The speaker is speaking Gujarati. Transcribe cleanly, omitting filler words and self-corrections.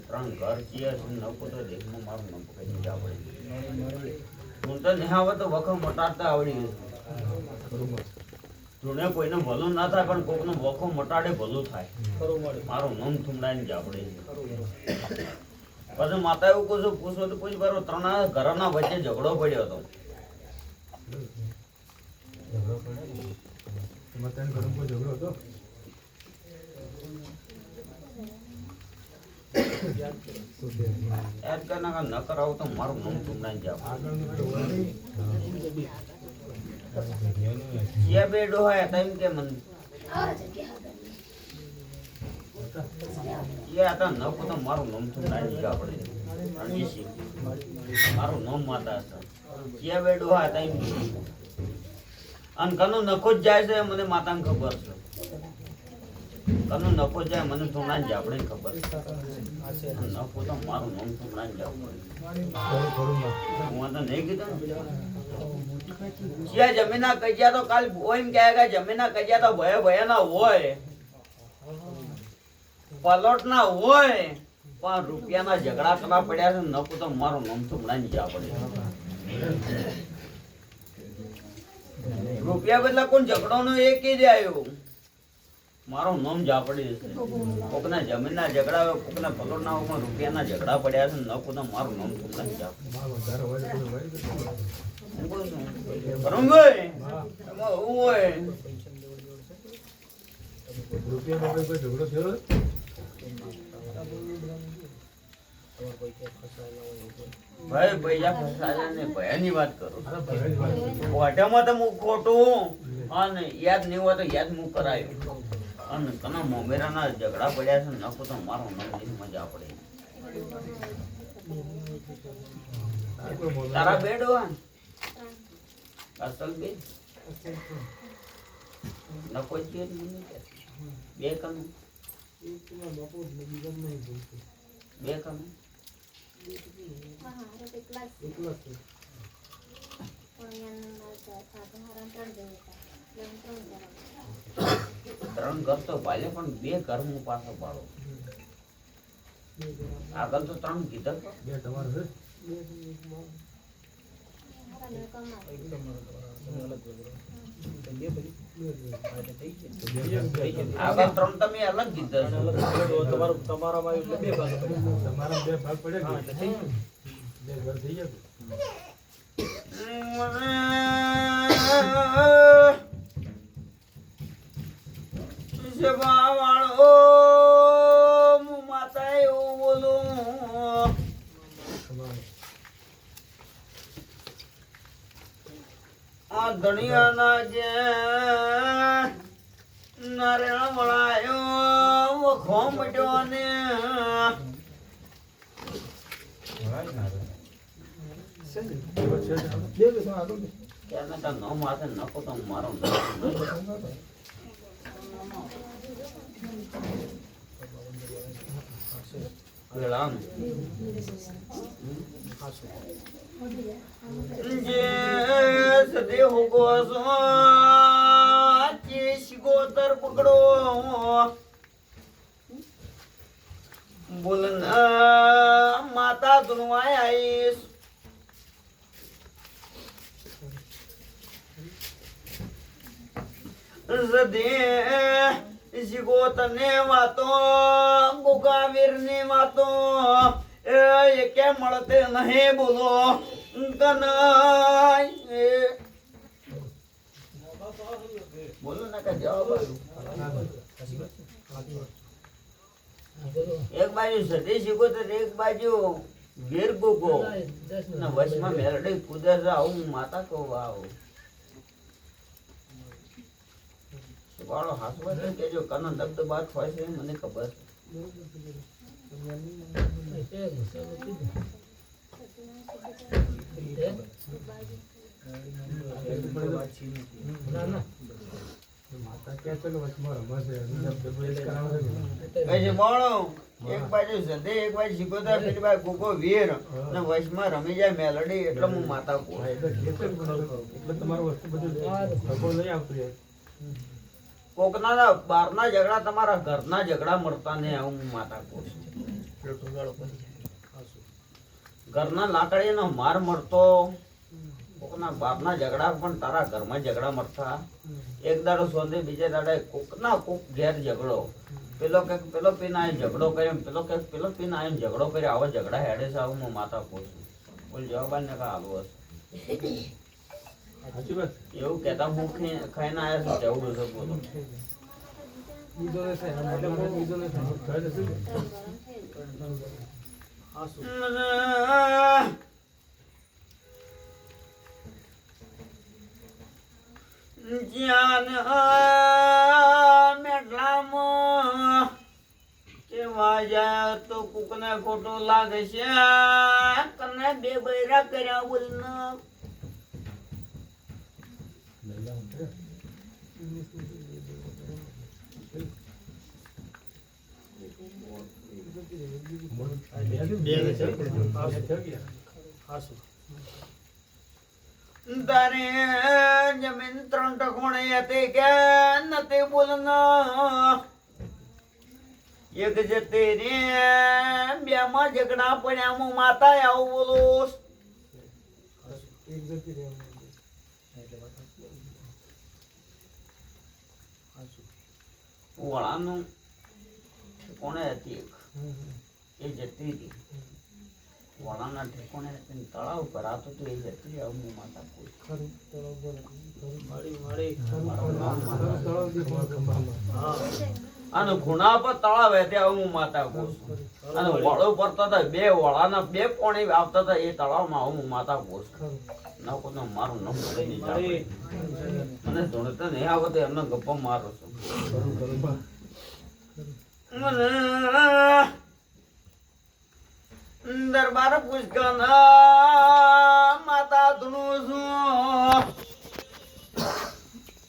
ત્રણ ઘર ચિયા છે નકો તો દેખમાં મારું નામ પકડી આવડે હું તો નિહાવત તો વખો મટાડતા આવડી ગયું જોને કોઈને ભલું ના થાય પણ કોકનો વખો મટાડે ભલું થાય મારું નામ થુમડાઈને જ આવડે પછી માતા એવું કહું પૂછો તો પૂછ બરો ત્રણ ઘરના વચ્ચે ઝઘડો પડ્યો હતો યાદ કરના ન કરાવું તો મારું નામ થુમડાઈને જાવ જે બે ડોહા હતા એમ કે મન એ હતા ન તો મારું નામ થુમડાઈને જાવ પડે મારું નામ માતા હતા જે બે ડોહા હતા એમ અને કનો નખો જ જાય છે મને માતાને ખબર છે કનો નખો જાય મને થુમડાઈને જ આપણે ખબર નખો તો મારું નામ થુમડાઈને જાવ પડે હું તો નહીં કીધું જ્યાં જમીના કજ્યા તો કાલ એમ કહે જમીના કજ્યા તો ભય ભય ના હોય પલોટ ના હોય પણ રૂપિયાના ઝઘડા કરવા પડ્યા છે નકુ તો મારું નામ થુમડાઈને જા પડે રૂપિયા બદલા કોણ ઝઘડો નો એક જ આવ્યો મારું નામ જા પડી છે કોકના જમીનના ઝઘડા હોય કોકના પલોટના હોય પણ રૂપિયાના ઝઘડા પડ્યા છે નકુ તો મારું નામ થુમડાઈને જા ભાઈ પૈસા ફસાયા ને ભયાની વાત કરું મોઢામાં તો હું ખોટું અને યાદ નહીં હોય તો યાદ હું કરાયું અને કના મોમેરાના ઝઘડા પડ્યા છે નખો તો મારું નામ મજા પડે તારા બેડ હોય અસલ બે નકો છે બે કમ બે કમ ત્રણ ઘર તો ભાલે પણ બે ઘર હું પાછો પાડો આગળ તો ત્રણ કીધા બે તમારે આગળ ત્રણ તમે અલગ કીધા તમારામાં એટલે બે ભાગ પડે તમારા બે ભાગ પડે એટલે થઈ બે ઘર થઈ જાય સેવા વાળો હું માતા એવું બોલું આ ધણિયાના જે નારાયણ વળાયો વખો મટ્યો ને ન માથે નખો તો મારો શિગોતર પકડો બોલના માતા ધુનવાય આઈશ શિગોતને વાતો ગુગાવીર ની વાતો એ કે મળતે નહીં બોલો કનાય બોલો ના કે જવાબ એક બાજુ સતી શિગોતર એક બાજુ વીર ગુગો ને વચમાં મેરડી કુદર આવું માતા કહું આવું વાળો હાસવા છે કે જો કનો દબદબાટ હોય છે મને ખબર એક બાજુ સદે એક બાજુ શીખોતા પેલી બાજુ ગોગો વીર ને વચમાં રમી જાય મેલડી એટલે હું માતા કહું એટલે તમારું વસ્તુ બધું લઈ આવતું કોકના બહારના ઝઘડા તમારા ઘરના ઝઘડા મળતા ને હું માતા કહું છું. ઘરના લાકડીનો માર મળતો, કોકના બાપના ઝઘડા પણ તારા ઘરમાં ઝઘડા મળતા. એક દાડો સોંધે બીજે દાડે કોકના કોક ઘેર ઝઘડો, પેલો કે પેલો પીને આવીને ઝઘડો કર્યો, પેલો કે પેલો પીને આવીને ઝઘડો કર્યો. આવો ઝઘડા હેડે છે આવું હું માતા કહું છું. બોલ જવાબ ને કા આવું હશે એવું કેતા હું ખાઈને આવ્યા છું કેવું છે બોલો. મેટલામાં કેવા જાય તો કુકને ખોટું લાગે છે. કને બે બૈરા કર્યા બોલ તારે જમીન 3 ટકોણે હતી કે નથી બોલના. એક જતી રે બે માં ઝઘડા પડ્યા હું માતા આવું બોલું. વળાનું કોણે હતી એક એ જતી હતી વળાના ઠેકોણે તળાવ પર આતો તો એ જતી આવું હું માતા પૂછ. અને ખૂણા પર તળાવ હતી આવું હું માતા પૂછ. અને વળો પડતા હતા બે વળાના બે પોણી આવતા હતા એ તળાવમાં આવું હું માતા પૂછ. ના કોઈ મારું નામ મને ધૂણતા નહીં આવતો એમને ગપ્પા મારો છું. દરબાર પુષ્કળ